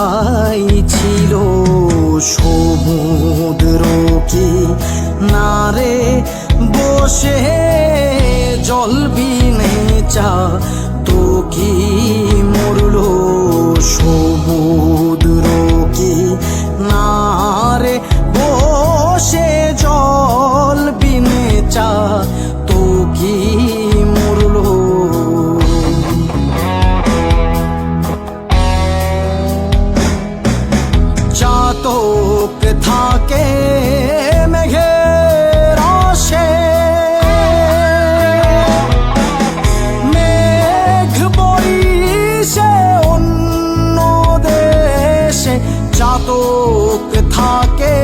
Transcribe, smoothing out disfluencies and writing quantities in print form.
ঠাই ছিল সমুদ্র কি নারে বসে জল বিনে চা তো কি মরলো সমুদ্র কি নারে বসে জল বিনে চা তো কি মরলো চাতক থাকে মেঘের আশে মেঘ বইসে অন্য দেশে চাতক থাকে